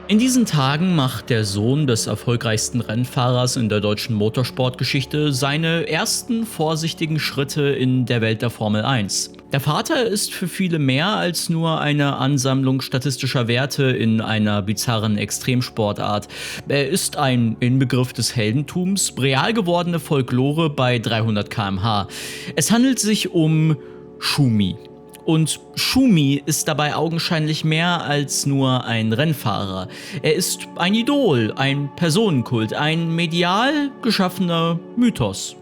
In diesen Tagen macht der Sohn des erfolgreichsten Rennfahrers in der deutschen Motorsportgeschichte seine ersten vorsichtigen Schritte in der Welt der Formel 1. Der Vater ist für viele mehr als nur eine Ansammlung statistischer Werte in einer bizarren Extremsportart. Er ist ein Inbegriff des Heldentums, real gewordene Folklore bei 300 km/h. Es handelt sich um Schumi. Und Schumi ist dabei augenscheinlich mehr als nur ein Rennfahrer. Er ist ein Idol, ein Personenkult, ein medial geschaffener Mythos.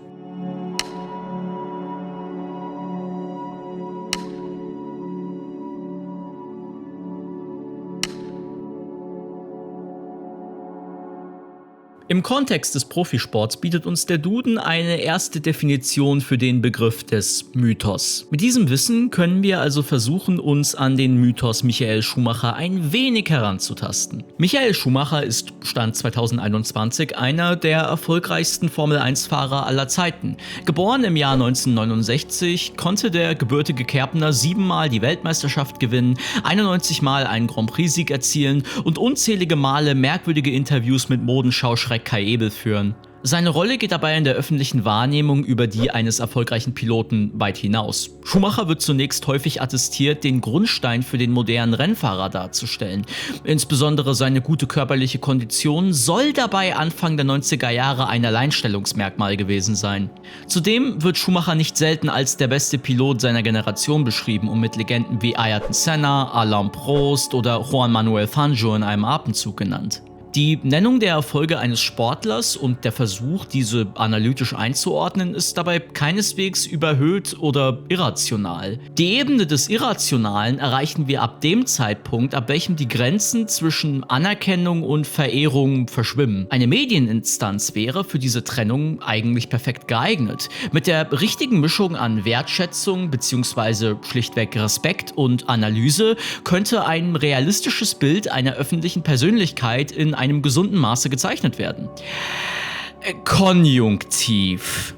Im Kontext des Profisports bietet uns der Duden eine erste Definition für den Begriff des Mythos. Mit diesem Wissen können wir also versuchen, uns an den Mythos Michael Schumacher ein wenig heranzutasten. Michael Schumacher ist Stand 2021 einer der erfolgreichsten Formel-1-Fahrer aller Zeiten. Geboren im Jahr 1969, konnte der gebürtige Kerpener 7-mal die Weltmeisterschaft gewinnen, 91-mal einen Grand Prix-Sieg erzielen und unzählige Male merkwürdige Interviews mit Modenschau-Schreck Kai Ebel führen. Seine Rolle geht dabei in der öffentlichen Wahrnehmung über die eines erfolgreichen Piloten weit hinaus. Schumacher wird zunächst häufig attestiert, den Grundstein für den modernen Rennfahrer darzustellen. Insbesondere seine gute körperliche Kondition soll dabei Anfang der 90er Jahre ein Alleinstellungsmerkmal gewesen sein. Zudem wird Schumacher nicht selten als der beste Pilot seiner Generation beschrieben und mit Legenden wie Ayrton Senna, Alain Prost oder Juan Manuel Fangio in einem Atemzug genannt. Die Nennung der Erfolge eines Sportlers und der Versuch, diese analytisch einzuordnen, ist dabei keineswegs überhöht oder irrational. Die Ebene des Irrationalen erreichen wir ab dem Zeitpunkt, ab welchem die Grenzen zwischen Anerkennung und Verehrung verschwimmen. Eine Medieninstanz wäre für diese Trennung eigentlich perfekt geeignet. Mit der richtigen Mischung an Wertschätzung bzw. schlichtweg Respekt und Analyse könnte ein realistisches Bild einer öffentlichen Persönlichkeit in einem gesunden Maße gezeichnet werden. Konjunktiv.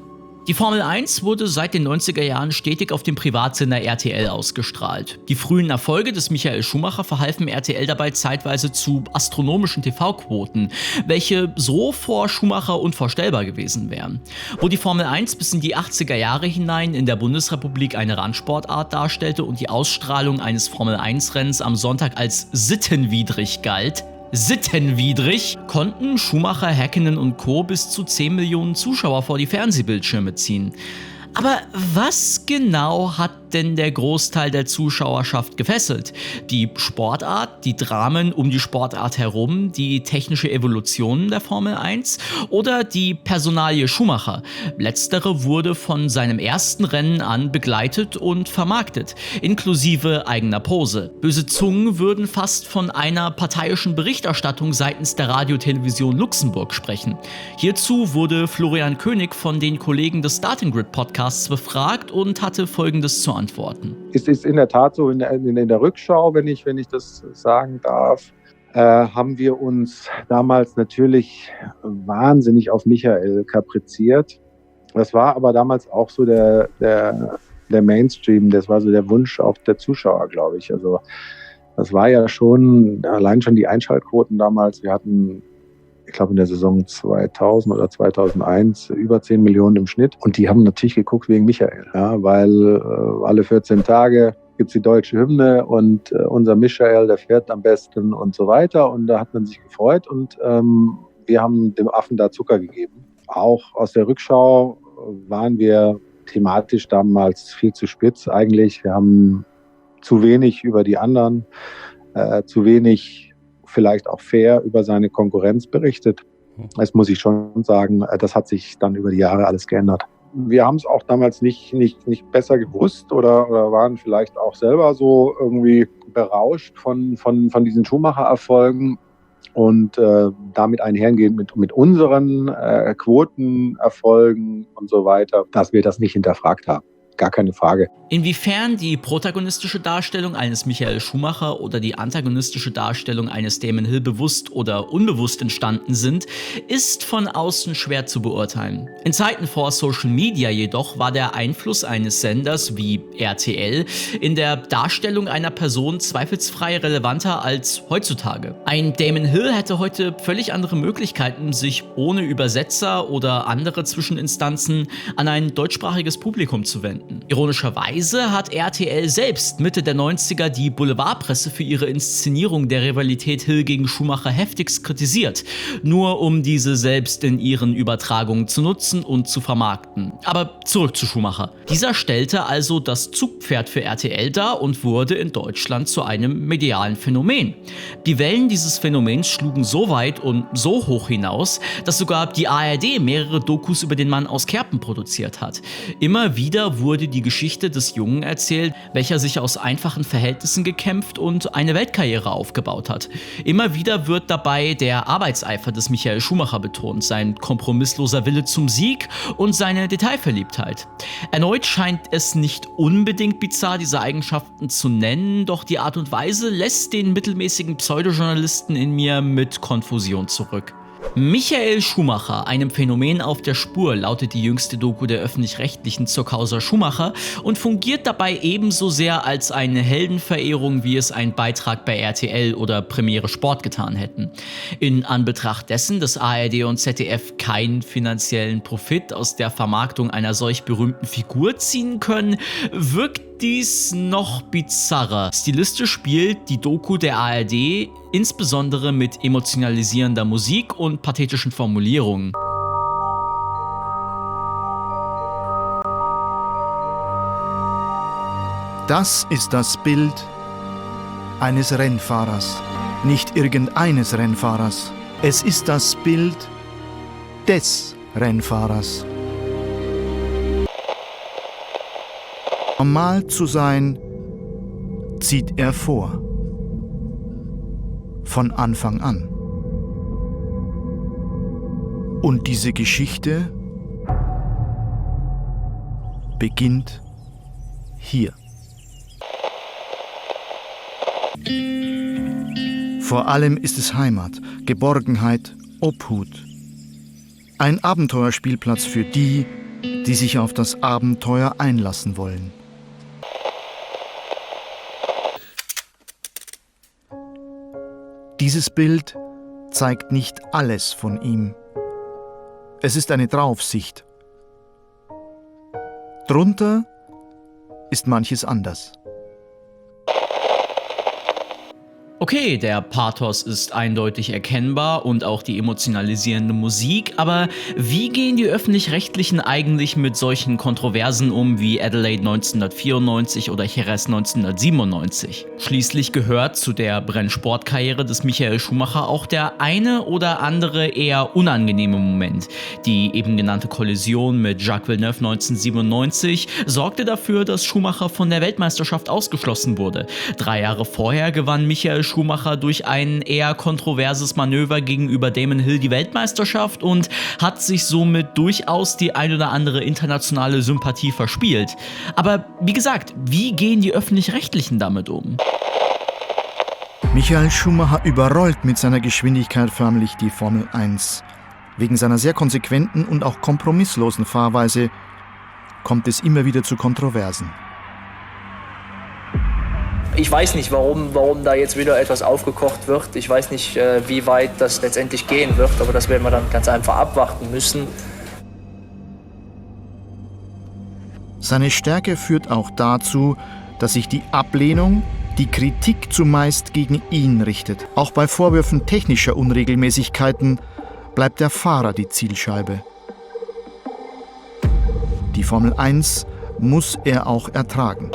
Die Formel 1 wurde seit den 90er Jahren stetig auf dem Privatsender RTL ausgestrahlt. Die frühen Erfolge des Michael Schumacher verhalfen RTL dabei zeitweise zu astronomischen TV-Quoten, welche so vor Schumacher unvorstellbar gewesen wären. Wo die Formel 1 bis in die 80er Jahre hinein in der Bundesrepublik eine Randsportart darstellte und die Ausstrahlung eines Formel 1-Rennens am Sonntag als sittenwidrig galt, konnten Schumacher, Häkkinen und Co. bis zu 10 Millionen Zuschauer vor die Fernsehbildschirme ziehen. Aber was genau hat denn der Großteil der Zuschauerschaft gefesselt? Die Sportart, die Dramen um die Sportart herum, die technische Evolution der Formel 1 oder die Personalie Schumacher? Letztere wurde von seinem ersten Rennen an begleitet und vermarktet, inklusive eigener Pose. Böse Zungen würden fast von einer parteiischen Berichterstattung seitens der Radiotelevision Luxemburg sprechen. Hierzu wurde Florian König von den Kollegen des Starting Grid Podcasts befragt und hatte Folgendes zu antworten. Es ist in der Tat so, in der Rückschau, wenn ich das sagen darf, haben wir uns damals natürlich wahnsinnig auf Michael kapriziert. Das war aber damals auch so der Mainstream, das war so der Wunsch auch der Zuschauer, glaube ich. Also das war ja allein schon die Einschaltquoten damals. Wir hatten, ich glaube in der Saison 2000 oder 2001 über 10 Millionen im Schnitt. Und die haben natürlich geguckt wegen Michael, ja, weil alle 14 Tage gibt es die deutsche Hymne und unser Michael, der fährt am besten und so weiter. Und da hat man sich gefreut und wir haben dem Affen da Zucker gegeben. Auch aus der Rückschau waren wir thematisch damals viel zu spitz eigentlich. Wir haben zu wenig über die anderen, zu wenig vielleicht auch fair über seine Konkurrenz berichtet. Das muss ich schon sagen, das hat sich dann über die Jahre alles geändert. Wir haben es auch damals nicht besser gewusst oder waren vielleicht auch selber so irgendwie berauscht von diesen Schumacher-Erfolgen und damit einhergehend mit unseren Quotenerfolgen und so weiter, dass wir das nicht hinterfragt haben. gar keine Frage. Inwiefern die protagonistische Darstellung eines Michael Schumacher oder die antagonistische Darstellung eines Damon Hill bewusst oder unbewusst entstanden sind, ist von außen schwer zu beurteilen. In Zeiten vor Social Media jedoch war der Einfluss eines Senders wie RTL in der Darstellung einer Person zweifelsfrei relevanter als heutzutage. Ein Damon Hill hätte heute völlig andere Möglichkeiten, sich ohne Übersetzer oder andere Zwischeninstanzen an ein deutschsprachiges Publikum zu wenden. Ironischerweise hat RTL selbst Mitte der 90er die Boulevardpresse für ihre Inszenierung der Rivalität Hill gegen Schumacher heftigst kritisiert, nur um diese selbst in ihren Übertragungen zu nutzen und zu vermarkten. Aber zurück zu Schumacher. Dieser stellte also das Zugpferd für RTL dar und wurde in Deutschland zu einem medialen Phänomen. Die Wellen dieses Phänomens schlugen so weit und so hoch hinaus, dass sogar die ARD mehrere Dokus über den Mann aus Kerpen produziert hat. Immer wieder wurde die Geschichte des Jungen erzählt, welcher sich aus einfachen Verhältnissen gekämpft und eine Weltkarriere aufgebaut hat. Immer wieder wird dabei der Arbeitseifer des Michael Schumacher betont, sein kompromissloser Wille zum Sieg und seine Detailverliebtheit. Erneut scheint es nicht unbedingt bizarr, diese Eigenschaften zu nennen, doch die Art und Weise lässt den mittelmäßigen Pseudojournalisten in mir mit Konfusion zurück. Michael Schumacher, einem Phänomen auf der Spur, lautet die jüngste Doku der Öffentlich-Rechtlichen zur Causa Schumacher und fungiert dabei ebenso sehr als eine Heldenverehrung, wie es ein Beitrag bei RTL oder Premiere Sport getan hätten. In Anbetracht dessen, dass ARD und ZDF keinen finanziellen Profit aus der Vermarktung einer solch berühmten Figur ziehen können, wirkt dies noch bizarrer. Stilistisch spielt die Doku der ARD insbesondere mit emotionalisierender Musik und pathetischen Formulierungen. Das ist das Bild eines Rennfahrers, nicht irgendeines Rennfahrers. Es ist das Bild des Rennfahrers. Normal zu sein, zieht er vor. Von Anfang an. Und diese Geschichte beginnt hier. Vor allem ist es Heimat, Geborgenheit, Obhut. Ein Abenteuerspielplatz für die, die sich auf das Abenteuer einlassen wollen. Dieses Bild zeigt nicht alles von ihm. Es ist eine Draufsicht. Drunter ist manches anders. Okay, der Pathos ist eindeutig erkennbar und auch die emotionalisierende Musik, aber wie gehen die Öffentlich-Rechtlichen eigentlich mit solchen Kontroversen um wie Adelaide 1994 oder Jerez 1997? Schließlich gehört zu der Brennsportkarriere des Michael Schumacher auch der eine oder andere eher unangenehme Moment. Die eben genannte Kollision mit Jacques Villeneuve 1997 sorgte dafür, dass Schumacher von der Weltmeisterschaft ausgeschlossen wurde. 3 Jahre vorher gewann Michael Schumacher durch ein eher kontroverses Manöver gegenüber Damon Hill die Weltmeisterschaft und hat sich somit durchaus die ein oder andere internationale Sympathie verspielt. Aber wie gesagt, wie gehen die Öffentlich-Rechtlichen damit um? Michael Schumacher überrollt mit seiner Geschwindigkeit förmlich die Formel 1. Wegen seiner sehr konsequenten und auch kompromisslosen Fahrweise kommt es immer wieder zu Kontroversen. Ich weiß nicht, warum da jetzt wieder etwas aufgekocht wird. Ich weiß nicht, wie weit das letztendlich gehen wird, aber das werden wir dann ganz einfach abwarten müssen. Seine Stärke führt auch dazu, dass sich die Ablehnung, die Kritik zumeist gegen ihn richtet. Auch bei Vorwürfen technischer Unregelmäßigkeiten bleibt der Fahrer die Zielscheibe. Die Formel 1 muss er auch ertragen.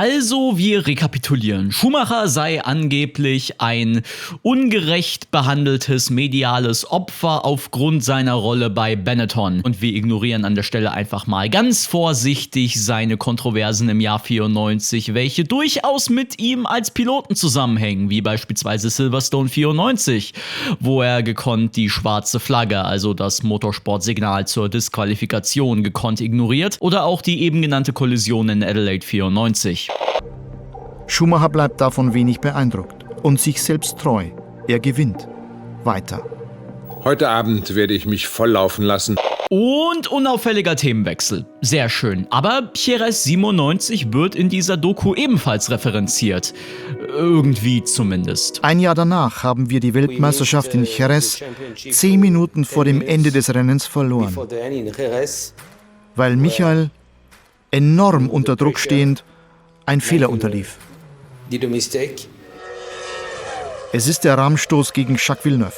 Also, wir rekapitulieren. Schumacher sei angeblich ein ungerecht behandeltes mediales Opfer aufgrund seiner Rolle bei Benetton. Und wir ignorieren an der Stelle einfach mal ganz vorsichtig seine Kontroversen im Jahr 94, welche durchaus mit ihm als Piloten zusammenhängen, wie beispielsweise Silverstone 94, wo er gekonnt die schwarze Flagge, also das Motorsportsignal zur Disqualifikation, gekonnt ignoriert, oder auch die eben genannte Kollision in Adelaide 94. Schumacher bleibt davon wenig beeindruckt und sich selbst treu. Er gewinnt. Weiter. Heute Abend werde ich mich volllaufen lassen. Und unauffälliger Themenwechsel. Sehr schön. Aber Jerez 97 wird in dieser Doku ebenfalls referenziert. Irgendwie zumindest. Ein Jahr danach haben wir die Weltmeisterschaft in Jerez 10 Minuten vor dem Ende des Rennens verloren. Weil Michael, enorm unter Druck stehend, ein Fehler unterlief. Es ist der Rahmstoß gegen Jacques Villeneuve.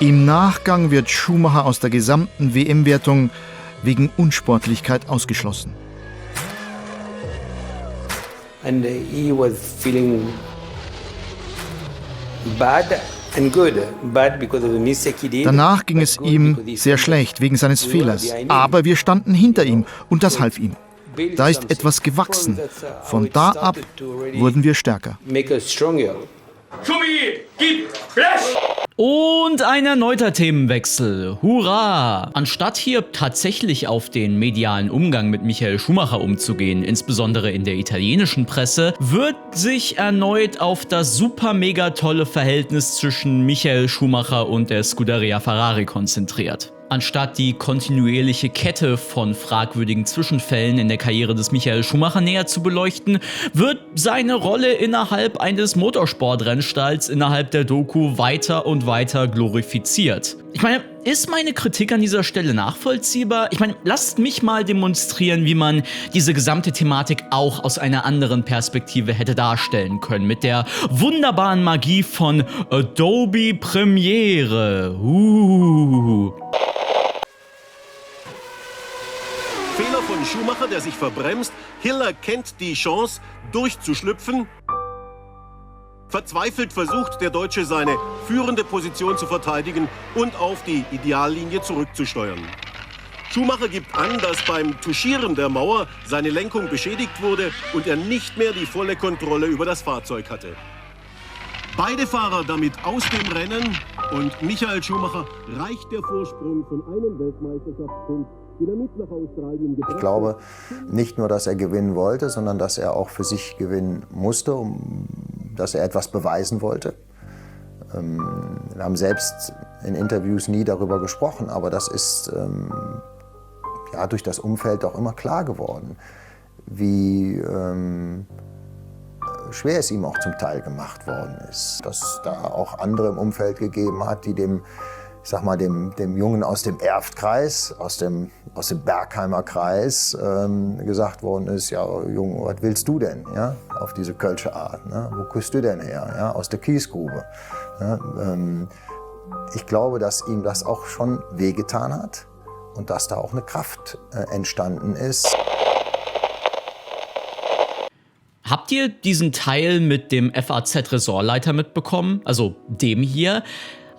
Im Nachgang wird Schumacher aus der gesamten WM-Wertung wegen Unsportlichkeit ausgeschlossen. And he was feeling bad and good. Bad because of the mistake he did. Danach ging es ihm sehr schlecht wegen seines Fehlers. Aber wir standen hinter ihm und das half ihm. Da ist etwas gewachsen. Von da ab wurden wir stärker. Make us stronger. Und ein erneuter Themenwechsel. Hurra! Anstatt hier tatsächlich auf den medialen Umgang mit Michael Schumacher umzugehen, insbesondere in der italienischen Presse, wird sich erneut auf das super mega tolle Verhältnis zwischen Michael Schumacher und der Scuderia Ferrari konzentriert. Anstatt die kontinuierliche Kette von fragwürdigen Zwischenfällen in der Karriere des Michael Schumacher näher zu beleuchten, wird seine Rolle innerhalb eines Motorsportrennstalls innerhalb der Doku weiter und weiter glorifiziert. Ich meine, ist meine Kritik an dieser Stelle nachvollziehbar? Ich meine, lasst mich mal demonstrieren, wie man diese gesamte Thematik auch aus einer anderen Perspektive hätte darstellen können. Mit der wunderbaren Magie von Adobe Premiere. Fehler von Schumacher, der sich verbremst. Hill erkennt die Chance, durchzuschlüpfen. Verzweifelt versucht der Deutsche, seine führende Position zu verteidigen und auf die Ideallinie zurückzusteuern. Schumacher gibt an, dass beim Touchieren der Mauer seine Lenkung beschädigt wurde und er nicht mehr die volle Kontrolle über das Fahrzeug hatte. Beide Fahrer damit aus dem Rennen und Michael Schumacher reicht der Vorsprung von einem Weltmeisterschaftspunkt. Ich glaube nicht nur, dass er gewinnen wollte, sondern dass er auch für sich gewinnen musste, dass er etwas beweisen wollte. Wir haben selbst in Interviews nie darüber gesprochen, aber das ist ja, durch das Umfeld auch immer klar geworden, wie schwer es ihm auch zum Teil gemacht worden ist. Dass es da auch andere im Umfeld gegeben hat, die dem Jungen aus dem Erftkreis, aus dem Bergheimer Kreis gesagt worden ist, ja Junge, was willst du denn, ja, auf diese kölsche Art, ne? Wo kommst du denn her, ja, aus der Kiesgrube. Ja, ich glaube, dass ihm das auch schon wehgetan hat und dass da auch eine Kraft entstanden ist. Habt ihr diesen Teil mit dem FAZ-Ressortleiter mitbekommen? Also dem hier?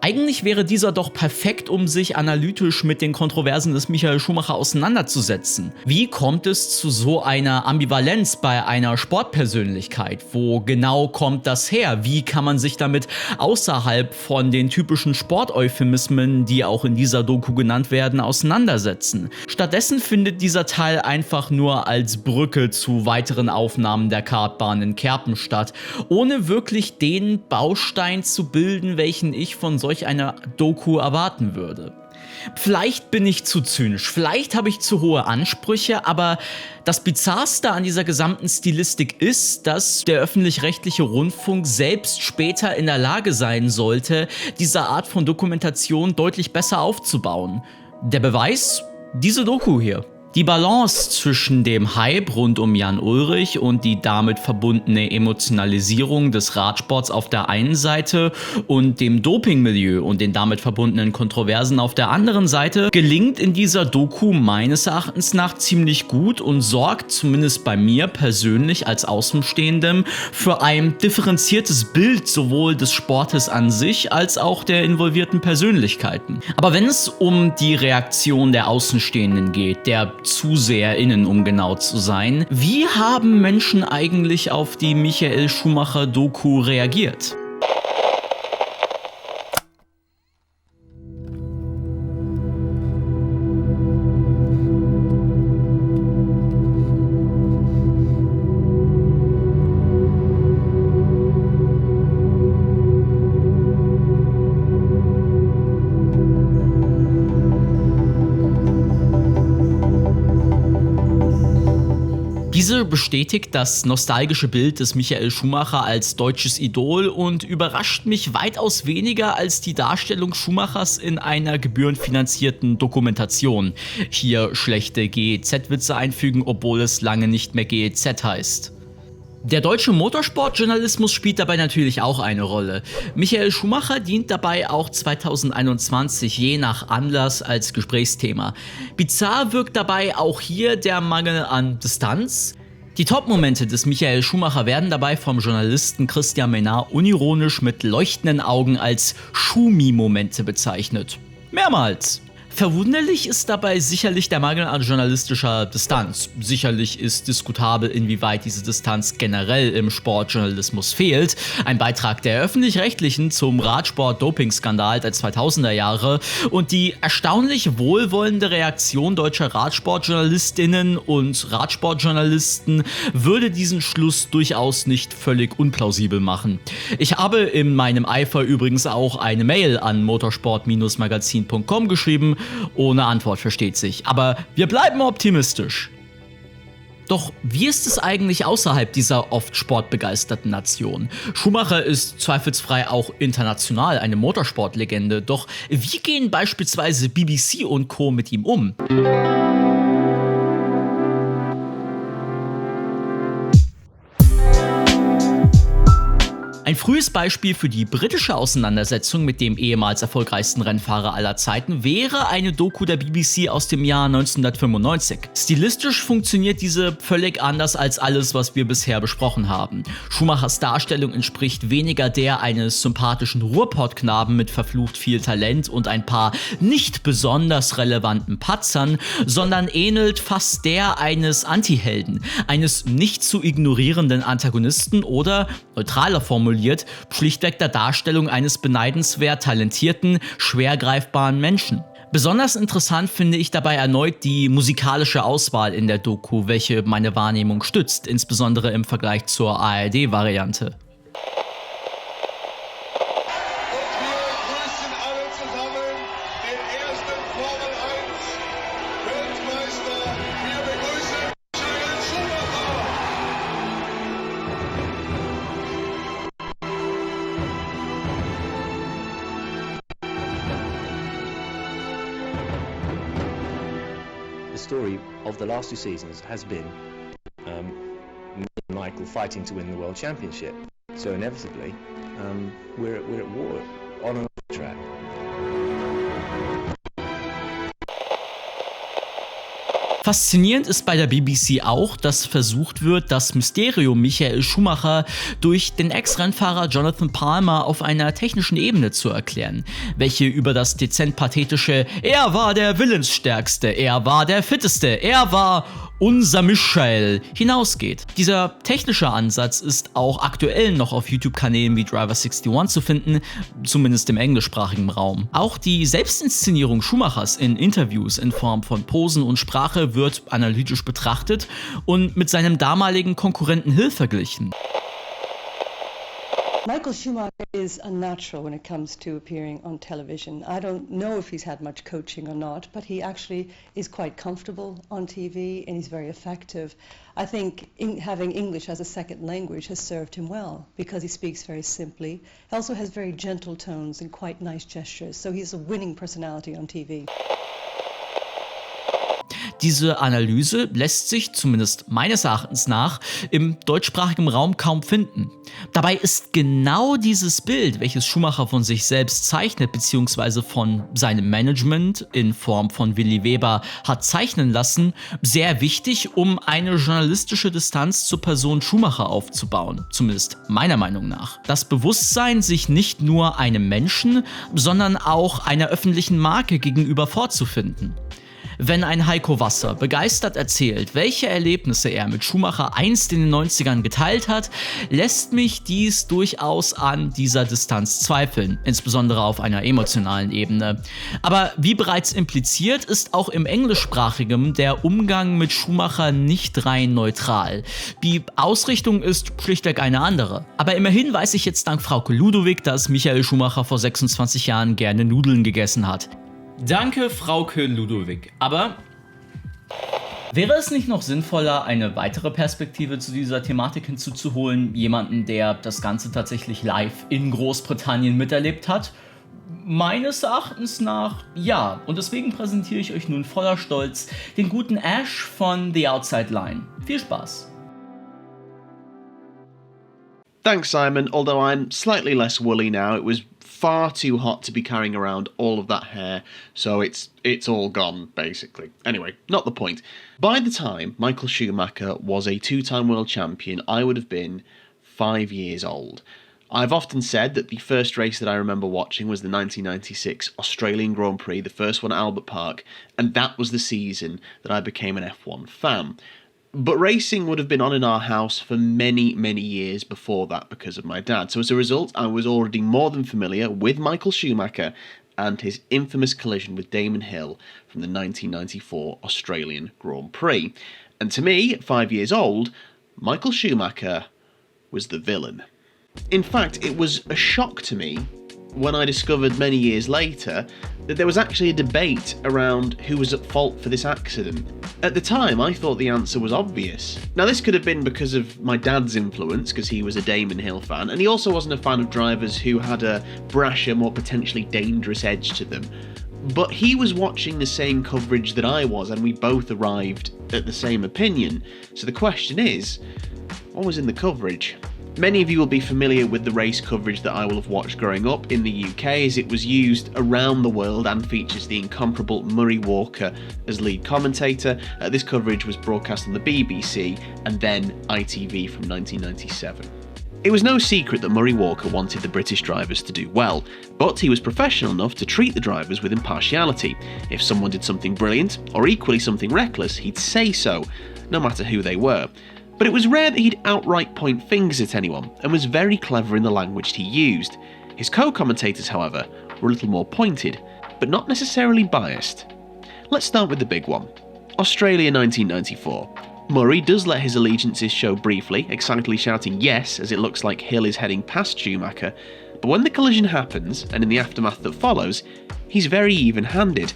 Eigentlich wäre dieser doch perfekt, um sich analytisch mit den Kontroversen des Michael Schumacher auseinanderzusetzen. Wie kommt es zu so einer Ambivalenz bei einer Sportpersönlichkeit? Wo genau kommt das her? Wie kann man sich damit außerhalb von den typischen Sporteuphemismen, die auch in dieser Doku genannt werden, auseinandersetzen? Stattdessen findet dieser Teil einfach nur als Brücke zu weiteren Aufnahmen der Kartbahn in Kerpen statt, ohne wirklich den Baustein zu bilden, welchen ich von solch einer Doku erwarten würde. Vielleicht bin ich zu zynisch, vielleicht habe ich zu hohe Ansprüche, aber das Bizarrste an dieser gesamten Stilistik ist, dass der öffentlich-rechtliche Rundfunk selbst später in der Lage sein sollte, diese Art von Dokumentation deutlich besser aufzubauen. Der Beweis? Diese Doku hier. Die Balance zwischen dem Hype rund um Jan Ullrich und die damit verbundene Emotionalisierung des Radsports auf der einen Seite und dem Dopingmilieu und den damit verbundenen Kontroversen auf der anderen Seite gelingt in dieser Doku meines Erachtens nach ziemlich gut und sorgt zumindest bei mir persönlich als Außenstehendem für ein differenziertes Bild sowohl des Sportes an sich als auch der involvierten Persönlichkeiten. Aber wenn es um die Reaktion der Außenstehenden geht, der ZuseherInnen, um genau zu sein. Wie haben Menschen eigentlich auf die Michael Schumacher-Doku reagiert? Diese bestätigt das nostalgische Bild des Michael Schumacher als deutsches Idol und überrascht mich weitaus weniger als die Darstellung Schumachers in einer gebührenfinanzierten Dokumentation. Hier schlechte GEZ-Witze einfügen, obwohl es lange nicht mehr GEZ heißt. Der deutsche Motorsportjournalismus spielt dabei natürlich auch eine Rolle. Michael Schumacher dient dabei auch 2021 je nach Anlass als Gesprächsthema. Bizarr wirkt dabei auch hier der Mangel an Distanz. Die Top-Momente des Michael Schumacher werden dabei vom Journalisten Christian Menard unironisch mit leuchtenden Augen als Schumi-Momente bezeichnet. Mehrmals. Verwunderlich ist dabei sicherlich der Mangel an journalistischer Distanz. Sicherlich ist diskutabel, inwieweit diese Distanz generell im Sportjournalismus fehlt. Ein Beitrag der Öffentlich-Rechtlichen zum Radsport-Doping-Skandal der 2000er Jahre und die erstaunlich wohlwollende Reaktion deutscher Radsportjournalistinnen und Radsportjournalisten würde diesen Schluss durchaus nicht völlig unplausibel machen. Ich habe in meinem Eifer übrigens auch eine Mail an motorsport-magazin.com geschrieben. Ohne Antwort, versteht sich. Aber wir bleiben optimistisch. Doch wie ist es eigentlich außerhalb dieser oft sportbegeisterten Nation? Schumacher ist zweifelsfrei auch international eine Motorsportlegende. Doch wie gehen beispielsweise BBC und Co. mit ihm um? Ein frühes Beispiel für die britische Auseinandersetzung mit dem ehemals erfolgreichsten Rennfahrer aller Zeiten wäre eine Doku der BBC aus dem Jahr 1995. Stilistisch funktioniert diese völlig anders als alles, was wir bisher besprochen haben. Schumachers Darstellung entspricht weniger der eines sympathischen Ruhrpott-Knaben mit verflucht viel Talent und ein paar nicht besonders relevanten Patzern, sondern ähnelt fast der eines Antihelden, eines nicht zu ignorierenden Antagonisten oder, neutraler formuliert, schlichtweg der Darstellung eines beneidenswert talentierten, schwer greifbaren Menschen. Besonders interessant finde ich dabei erneut die musikalische Auswahl in der Doku, welche meine Wahrnehmung stützt, insbesondere im Vergleich zur ARD-Variante. The story of the last two seasons has been me and Michael fighting to win the World Championship. So inevitably, we're at war on and off the track. Faszinierend ist bei der BBC auch, dass versucht wird, das Mysterium Michael Schumacher durch den Ex-Rennfahrer Jonathan Palmer auf einer technischen Ebene zu erklären, welche über das dezent pathetische „Er war der Willensstärkste, er war der Fitteste, er war unser Michael" hinausgeht. Dieser technische Ansatz ist auch aktuell noch auf YouTube-Kanälen wie Driver61 zu finden, zumindest im englischsprachigen Raum. Auch die Selbstinszenierung Schumachers in Interviews in Form von Posen und Sprache wird analytisch betrachtet und mit seinem damaligen Konkurrenten Hill verglichen. Michael Schumacher is unnatural when it comes to appearing on television. I don't know if he's had much coaching or not, but he actually is quite comfortable on TV and he's very effective. I think having English as a second language has served him well because he speaks very simply. He also has very gentle tones and quite nice gestures, so he's a winning personality on TV. Diese Analyse lässt sich, zumindest meines Erachtens nach, im deutschsprachigen Raum kaum finden. Dabei ist genau dieses Bild, welches Schumacher von sich selbst zeichnet, beziehungsweise von seinem Management in Form von Willi Weber hat zeichnen lassen, sehr wichtig, um eine journalistische Distanz zur Person Schumacher aufzubauen, zumindest meiner Meinung nach. Das Bewusstsein, sich nicht nur einem Menschen, sondern auch einer öffentlichen Marke gegenüber vorzufinden. Wenn ein Heiko Wasser begeistert erzählt, welche Erlebnisse er mit Schumacher einst in den 90ern geteilt hat, lässt mich dies durchaus an dieser Distanz zweifeln, insbesondere auf einer emotionalen Ebene. Aber wie bereits impliziert, ist auch im Englischsprachigen der Umgang mit Schumacher nicht rein neutral. Die Ausrichtung ist schlichtweg eine andere. Aber immerhin weiß ich jetzt dank Frauke Ludowig, dass Michael Schumacher vor 26 Jahren gerne Nudeln gegessen hat. Danke, Frauke Ludowig. Aber wäre es nicht noch sinnvoller, eine weitere Perspektive zu dieser Thematik hinzuzuholen? Jemanden, der das Ganze tatsächlich live in Großbritannien miterlebt hat? Meines Erachtens nach ja. Und deswegen präsentiere ich euch nun voller Stolz den guten Ash von The Outside Line. Viel Spaß! Thanks, Simon. Although I'm slightly less woolly now, it was far too hot to be carrying around all of that hair, so it's all gone, basically. Anyway, not the point. By the time Michael Schumacher was a two-time world champion, I would have been 5 years old. I've often said that the first race that I remember watching was the 1996 Australian Grand Prix, the first one at Albert Park, and that was the season that I became an F1 fan. But racing would have been on in our house for many, many years before that because of my dad. So as a result, I was already more than familiar with Michael Schumacher and his infamous collision with Damon Hill from the 1994 Australian Grand Prix. And to me, at 5 years old, Michael Schumacher was the villain. In fact, it was a shock to me when I discovered many years later that there was actually a debate around who was at fault for this accident. At the time, I thought the answer was obvious. Now, this could have been because of my dad's influence, because he was a Damon Hill fan, and he also wasn't a fan of drivers who had a brasher, more potentially dangerous edge to them. But he was watching the same coverage that I was, and we both arrived at the same opinion. So the question is, what was in the coverage? Many of you will be familiar with the race coverage that I will have watched growing up in the UK, as it was used around the world and features the incomparable Murray Walker as lead commentator. This coverage was broadcast on the BBC and then ITV from 1997. It was no secret that Murray Walker wanted the British drivers to do well, but he was professional enough to treat the drivers with impartiality. If someone did something brilliant, or equally something reckless, he'd say so, no matter who they were. But it was rare that he'd outright point fingers at anyone, and was very clever in the language he used. His co-commentators, however, were a little more pointed, but not necessarily biased. Let's start with the big one. Australia 1994. Murray does let his allegiances show briefly, excitedly shouting yes as it looks like Hill is heading past Schumacher, but when the collision happens, and in the aftermath that follows, he's very even-handed.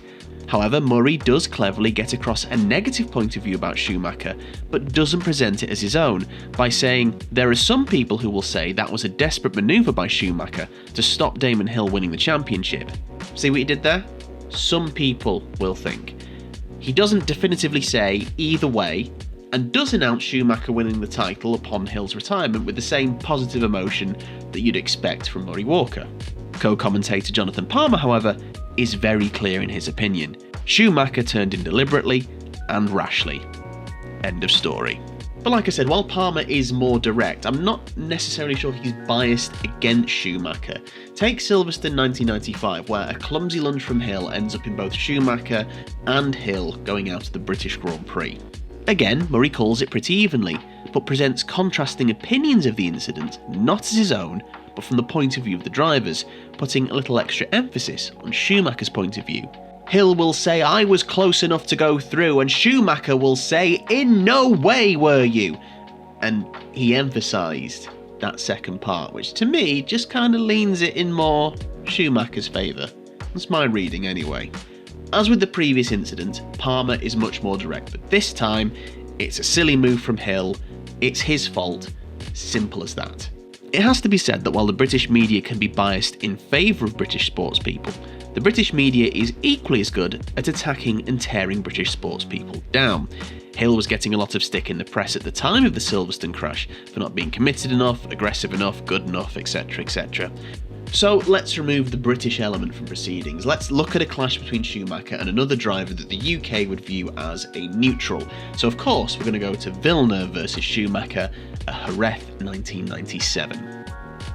However, Murray does cleverly get across a negative point of view about Schumacher, but doesn't present it as his own, by saying there are some people who will say that was a desperate manoeuvre by Schumacher to stop Damon Hill winning the championship. See what he did there? Some people will think. He doesn't definitively say either way, and does announce Schumacher winning the title upon Hill's retirement with the same positive emotion that you'd expect from Murray Walker. Co-commentator Jonathan Palmer, however, is very clear in his opinion. Schumacher turned in deliberately and rashly. End of story. But like I said, while Palmer is more direct, I'm not necessarily sure he's biased against Schumacher. Take Silverstone 1995, where a clumsy lunge from Hill ends up in both Schumacher and Hill going out of the British Grand Prix. Again, Murray calls it pretty evenly, but presents contrasting opinions of the incident, not as his own, but from the point of view of the drivers, putting a little extra emphasis on Schumacher's point of view. Hill will say, "I was close enough to go through," and Schumacher will say, "In no way were you." And he emphasised that second part, which to me just kind of leans it in more Schumacher's favour. That's my reading anyway. As with the previous incident, Palmer is much more direct, but this time it's a silly move from Hill, it's his fault, simple as that. It has to be said that while the British media can be biased in favour of British sports people, the the British media is equally as good at attacking and tearing British sports people down. Hill was getting a lot of stick in the press at the time of the Silverstone crash for not being committed enough, aggressive enough, good enough, etc, etc. So let's remove the British element from proceedings. Let's look at a clash between Schumacher and another driver that the UK would view as a neutral. So of course we're going to go to Villeneuve versus Schumacher at Jerez 1997.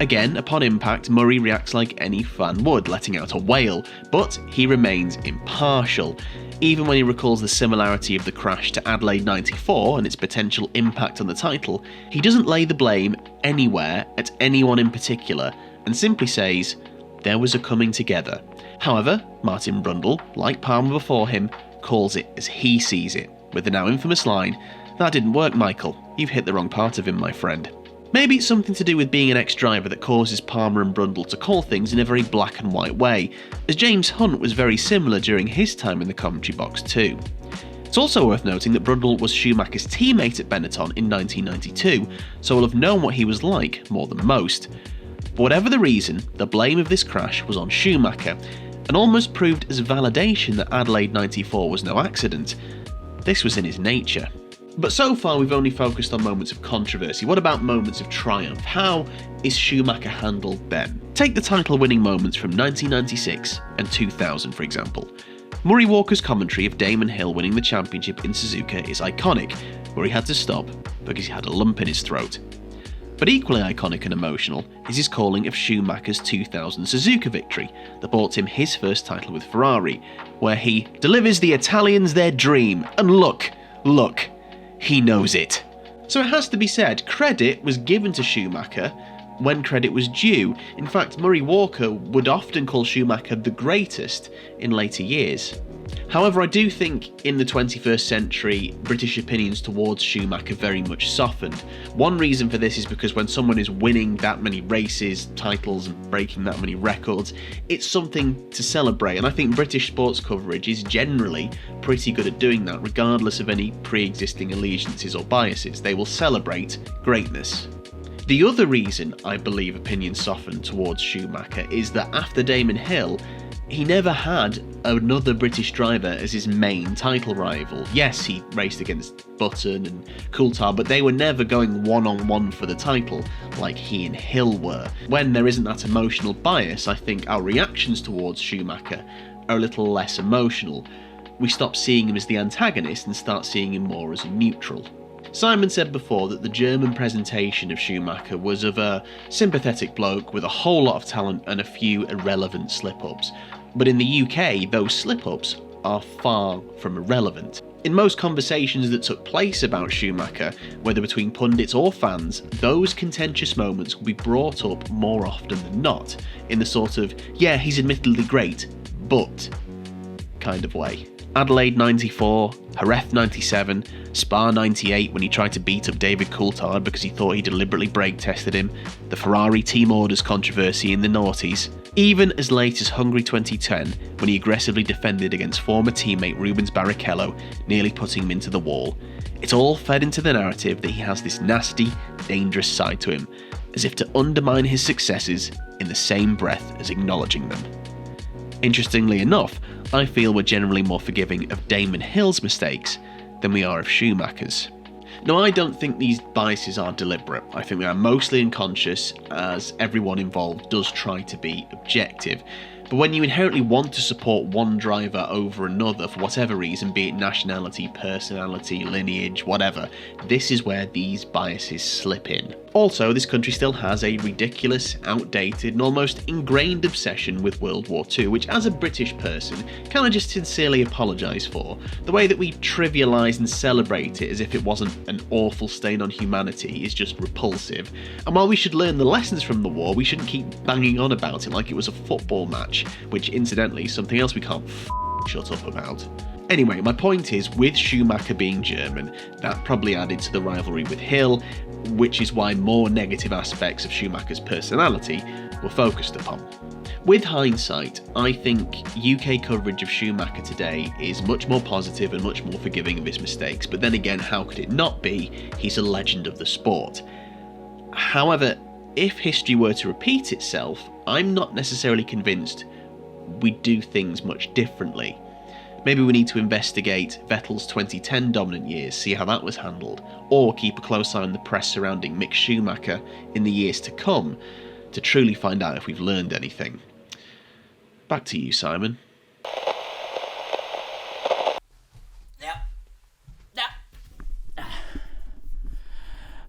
Again, upon impact, Murray reacts like any fan would, letting out a wail, but he remains impartial. Even when he recalls the similarity of the crash to Adelaide 94 and its potential impact on the title, he doesn't lay the blame anywhere at anyone in particular, and simply says, there was a coming together. However, Martin Brundle, like Palmer before him, calls it as he sees it, with the now infamous line, "That didn't work, Michael. You've hit the wrong part of him, my friend." Maybe it's something to do with being an ex-driver that causes Palmer and Brundle to call things in a very black and white way, as James Hunt was very similar during his time in the commentary box too. It's also worth noting that Brundle was Schumacher's teammate at Benetton in 1992, so will have known what he was like more than most. But whatever the reason, the blame of this crash was on Schumacher, and almost proved as validation that Adelaide 94 was no accident. This was in his nature. But so far we've only focused on moments of controversy. What about moments of triumph? How is Schumacher handled then? Take the title-winning moments from 1996 and 2000, for example. Murray Walker's commentary of Damon Hill winning the championship in Suzuka is iconic, where he had to stop because he had a lump in his throat. But equally iconic and emotional is his calling of Schumacher's 2000 Suzuka victory that brought him his first title with Ferrari, where he delivers the Italians their dream, and look, he knows it. So it has to be said, credit was given to Schumacher when credit was due. In fact, Murray Walker would often call Schumacher the greatest in later years. However, I do think in the 21st century, British opinions towards Schumacher very much softened. One reason for this is because when someone is winning that many races, titles, and breaking that many records, it's something to celebrate, and I think British sports coverage is generally pretty good at doing that, regardless of any pre-existing allegiances or biases. They will celebrate greatness. The other reason I believe opinions softened towards Schumacher is that after Damon Hill, he never had another British driver as his main title rival. Yes, he raced against Button and Coulthard, but they were never going one-on-one for the title like he and Hill were. When there isn't that emotional bias, I think our reactions towards Schumacher are a little less emotional. We stop seeing him as the antagonist and start seeing him more as a neutral. Simon said before that the German presentation of Schumacher was of a sympathetic bloke with a whole lot of talent and a few irrelevant slip-ups. But in the UK, those slip-ups are far from irrelevant. In most conversations that took place about Schumacher, whether between pundits or fans, those contentious moments will be brought up more often than not, in the sort of, yeah, he's admittedly great, but kind of way. Adelaide 94, Jerez 97, Spa 98 when he tried to beat up David Coulthard because he thought he deliberately brake tested him, the Ferrari team orders controversy in the noughties, even as late as Hungary 2010 when he aggressively defended against former teammate Rubens Barrichello, nearly putting him into the wall. It's all fed into the narrative that he has this nasty, dangerous side to him, as if to undermine his successes in the same breath as acknowledging them. Interestingly enough, I feel we're generally more forgiving of Damon Hill's mistakes than we are of Schumacher's. Now, I don't think these biases are deliberate. I think they are mostly unconscious, as everyone involved does try to be objective. But when you inherently want to support one driver over another for whatever reason, be it nationality, personality, lineage, whatever, this is where these biases slip in. Also, this country still has a ridiculous, outdated, and almost ingrained obsession with World War II, which as a British person, can I just sincerely apologise for? The way that we trivialise and celebrate it as if it wasn't an awful stain on humanity is just repulsive. And while we should learn the lessons from the war, we shouldn't keep banging on about it like it was a football match, which incidentally is something else we can't shut up about. Anyway, my point is, with Schumacher being German, that probably added to the rivalry with Hill, which is why more negative aspects of Schumacher's personality were focused upon. With hindsight, I think UK coverage of Schumacher today is much more positive and much more forgiving of his mistakes, but then again, how could it not be? He's a legend of the sport. However, if history were to repeat itself, I'm not necessarily convinced we do things much differently. Maybe we need to investigate Vettel's 2010 dominant years, see how that was handled, or keep a close eye on the press surrounding Mick Schumacher in the years to come to truly find out if we've learned anything. Back to you, Simon.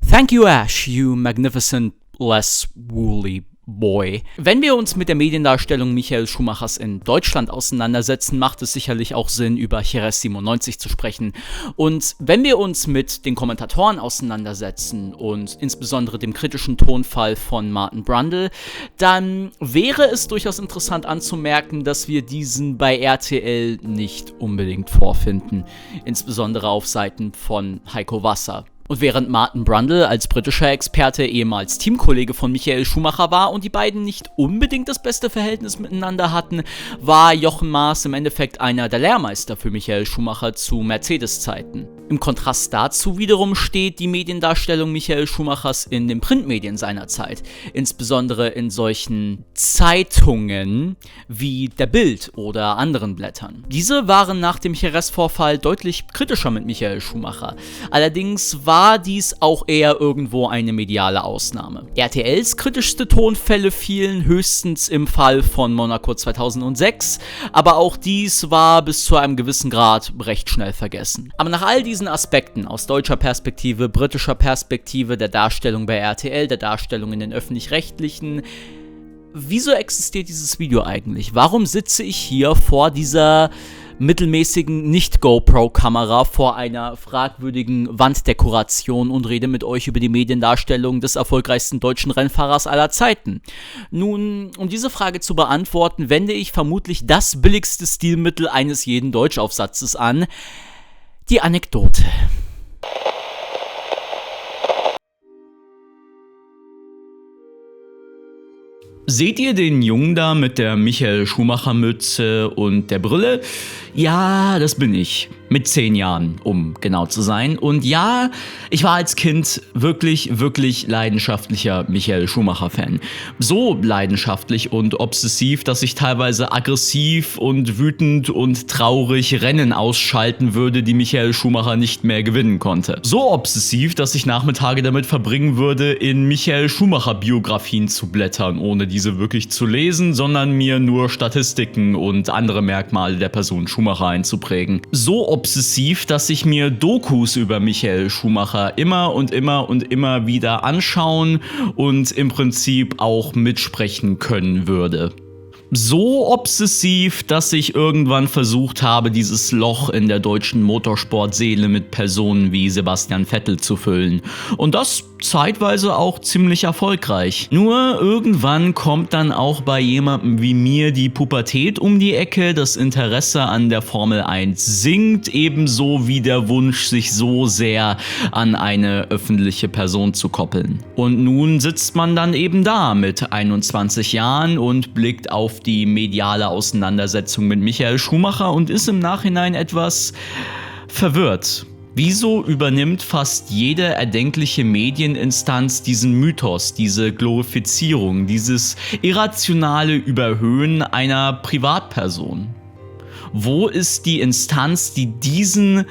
Thank you, Ash, you magnificent, less woolly boy. Wenn wir uns mit der Mediendarstellung Michael Schumachers in Deutschland auseinandersetzen, macht es sicherlich auch Sinn, über Jerez 97 zu sprechen. Und wenn wir uns mit den Kommentatoren auseinandersetzen und insbesondere dem kritischen Tonfall von Martin Brundle, dann wäre es durchaus interessant anzumerken, dass wir diesen bei RTL nicht unbedingt vorfinden. Insbesondere auf Seiten von Heiko Wasser. Und während Martin Brundle als britischer Experte ehemals Teamkollege von Michael Schumacher war und die beiden nicht unbedingt das beste Verhältnis miteinander hatten, war Jochen Maas im Endeffekt einer der Lehrmeister für Michael Schumacher zu Mercedes-Zeiten. Im Kontrast dazu wiederum steht die Mediendarstellung Michael Schumachers in den Printmedien seiner Zeit, insbesondere in solchen Zeitungen wie der Bild oder anderen Blättern. Diese waren nach dem Jerez-Vorfall deutlich kritischer mit Michael Schumacher. Allerdings war dies auch eher irgendwo eine mediale Ausnahme. RTLs kritischste Tonfälle fielen höchstens im Fall von Monaco 2006, aber auch dies war bis zu einem gewissen Grad recht schnell vergessen. Aber nach all diesen Aspekten aus deutscher Perspektive, britischer Perspektive, der Darstellung bei RTL, der Darstellung in den öffentlich-rechtlichen, wieso existiert dieses Video eigentlich? Warum sitze ich hier vor dieser mittelmäßigen Nicht-GoPro-Kamera vor einer fragwürdigen Wanddekoration und rede mit euch über die Mediendarstellung des erfolgreichsten deutschen Rennfahrers aller Zeiten? Nun, um diese Frage zu beantworten, wende ich vermutlich das billigste Stilmittel eines jeden Deutschaufsatzes an: die Anekdote. Seht ihr den Jungen da mit der Michael Schumacher-Mütze und der Brille? Ja, das bin ich. Mit 10 Jahren, um genau zu sein. Und ja, ich war als Kind wirklich, wirklich leidenschaftlicher Michael Schumacher-Fan. So leidenschaftlich und obsessiv, dass ich teilweise aggressiv und wütend und traurig Rennen ausschalten würde, die Michael Schumacher nicht mehr gewinnen konnte. So obsessiv, dass ich Nachmittage damit verbringen würde, in Michael Schumacher-Biografien zu blättern, ohne diese wirklich zu lesen, sondern mir nur Statistiken und andere Merkmale der Person Schumacher einzuprägen. So obsessiv, dass ich mir Dokus über Michael Schumacher immer und immer und immer wieder anschauen und im Prinzip auch mitsprechen können würde. So obsessiv, dass ich irgendwann versucht habe, dieses Loch in der deutschen Motorsportseele mit Personen wie Sebastian Vettel zu füllen. Und das zeitweise auch ziemlich erfolgreich. Nur irgendwann kommt dann auch bei jemandem wie mir die Pubertät um die Ecke, das Interesse an der Formel 1 sinkt, ebenso wie der Wunsch, sich so sehr an eine öffentliche Person zu koppeln. Und nun sitzt man dann eben da mit 21 Jahren und blickt auf die mediale Auseinandersetzung mit Michael Schumacher und ist im Nachhinein etwas verwirrt. Wieso übernimmt fast jede erdenkliche Medieninstanz diesen Mythos, diese Glorifizierung, dieses irrationale Überhöhen einer Privatperson? Wo ist die Instanz, die diesen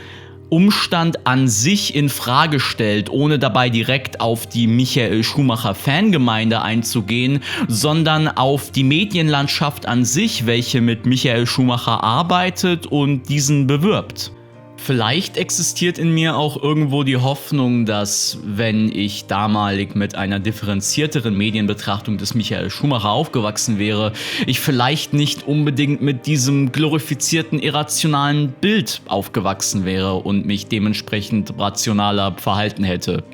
Umstand an sich in Frage stellt, ohne dabei direkt auf die Michael Schumacher Fangemeinde einzugehen, sondern auf die Medienlandschaft an sich, welche mit Michael Schumacher arbeitet und diesen bewirbt? Vielleicht existiert in mir auch irgendwo die Hoffnung, dass, wenn ich damalig mit einer differenzierteren Medienbetrachtung des Michael Schumacher aufgewachsen wäre, ich vielleicht nicht unbedingt mit diesem glorifizierten, irrationalen Bild aufgewachsen wäre und mich dementsprechend rationaler verhalten hätte.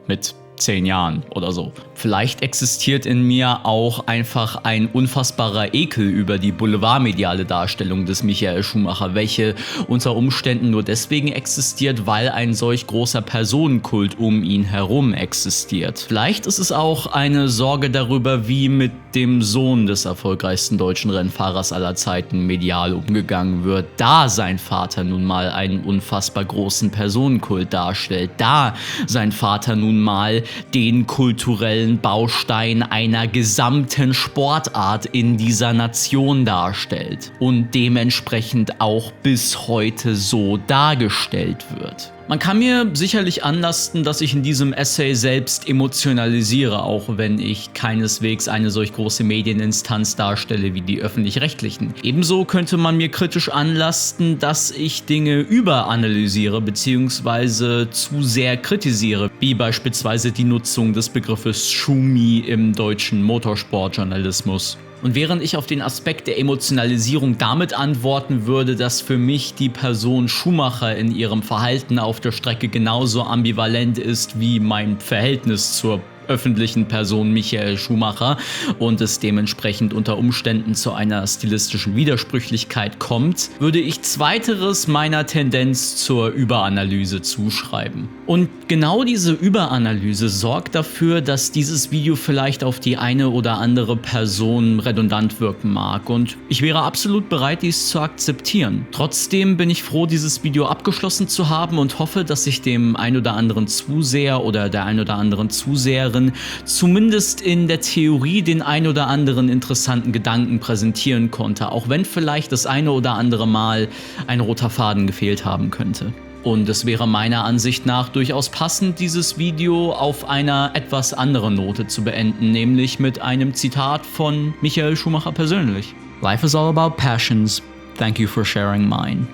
Mit 10 Jahren oder so. Vielleicht existiert in mir auch einfach ein unfassbarer Ekel über die boulevardmediale Darstellung des Michael Schumacher, welche unter Umständen nur deswegen existiert, weil ein solch großer Personenkult um ihn herum existiert. Vielleicht ist es auch eine Sorge darüber, wie mit dem Sohn des erfolgreichsten deutschen Rennfahrers aller Zeiten medial umgegangen wird, da sein Vater nun mal einen unfassbar großen Personenkult darstellt, da sein Vater nun mal den kulturellen Baustein einer gesamten Sportart in dieser Nation darstellt und dementsprechend auch bis heute so dargestellt wird. Man kann mir sicherlich anlasten, dass ich in diesem Essay selbst emotionalisiere, auch wenn ich keineswegs eine solch große Medieninstanz darstelle wie die Öffentlich-Rechtlichen. Ebenso könnte man mir kritisch anlasten, dass ich Dinge überanalysiere bzw. zu sehr kritisiere, wie beispielsweise die Nutzung des Begriffes Schumi im deutschen Motorsportjournalismus. Und während ich auf den Aspekt der Emotionalisierung damit antworten würde, dass für mich die Person Schumacher in ihrem Verhalten auf der Strecke genauso ambivalent ist wie mein Verhältnis zur öffentlichen Person Michael Schumacher und es dementsprechend unter Umständen zu einer stilistischen Widersprüchlichkeit kommt, würde ich zweiteres meiner Tendenz zur Überanalyse zuschreiben. Und genau diese Überanalyse sorgt dafür, dass dieses Video vielleicht auf die eine oder andere Person redundant wirken mag und ich wäre absolut bereit, dies zu akzeptieren. Trotzdem bin ich froh, dieses Video abgeschlossen zu haben und hoffe, dass ich dem ein oder anderen Zuseher oder der ein oder anderen Zuseherin zumindest in der Theorie den ein oder anderen interessanten Gedanken präsentieren konnte, auch wenn vielleicht das eine oder andere Mal ein roter Faden gefehlt haben könnte. Und es wäre meiner Ansicht nach durchaus passend, dieses Video auf einer etwas anderen Note zu beenden, nämlich mit einem Zitat von Michael Schumacher persönlich. Life is all about passions. Thank you for sharing mine.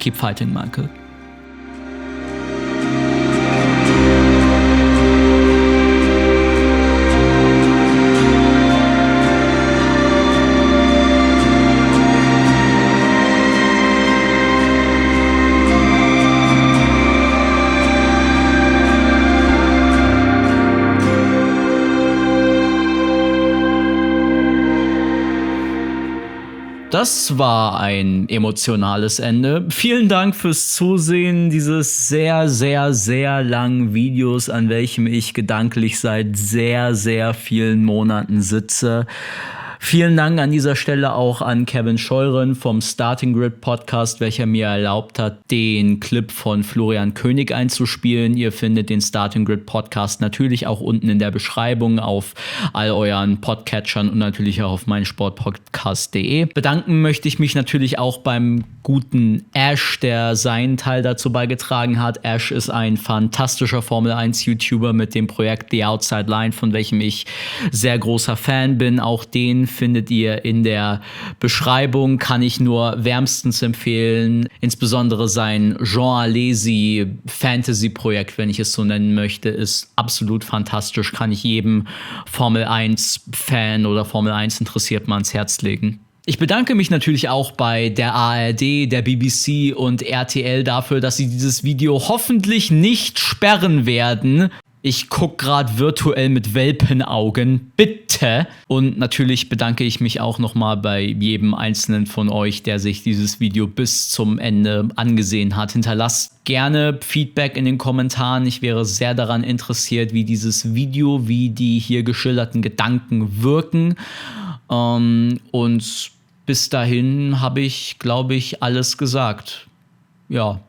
Keep fighting, Michael. Das war ein emotionales Ende. Vielen Dank fürs Zusehen dieses sehr, sehr, sehr langen Videos, an welchem ich gedanklich seit sehr, sehr vielen Monaten sitze. Vielen Dank an dieser Stelle auch an Kevin Scheuren vom Starting Grid Podcast, welcher mir erlaubt hat, den Clip von Florian König einzuspielen. Ihr findet den Starting Grid Podcast natürlich auch unten in der Beschreibung auf all euren Podcatchern und natürlich auch auf meinsportpodcast.de. Bedanken möchte ich mich natürlich auch beim guten Ash, der seinen Teil dazu beigetragen hat. Ash ist ein fantastischer Formel-1-YouTuber mit dem Projekt The Outside Line, von welchem ich sehr großer Fan bin. Auch den findet ihr in der Beschreibung, kann ich nur wärmstens empfehlen. Insbesondere sein Jean Alesi Fantasy-Projekt, wenn ich es so nennen möchte, ist absolut fantastisch. Kann ich jedem Formel-1-Fan oder Formel-1-Interessierten ans Herz legen. Ich bedanke mich natürlich auch bei der ARD, der BBC und RTL dafür, dass sie dieses Video hoffentlich nicht sperren werden. Ich gucke gerade virtuell mit Welpenaugen. Bitte! Und natürlich bedanke ich mich auch nochmal bei jedem einzelnen von euch, der sich dieses Video bis zum Ende angesehen hat. Hinterlasst gerne Feedback in den Kommentaren. Ich wäre sehr daran interessiert, wie dieses Video, wie die hier geschilderten Gedanken wirken. Und bis dahin habe ich, glaube ich, alles gesagt. Ja,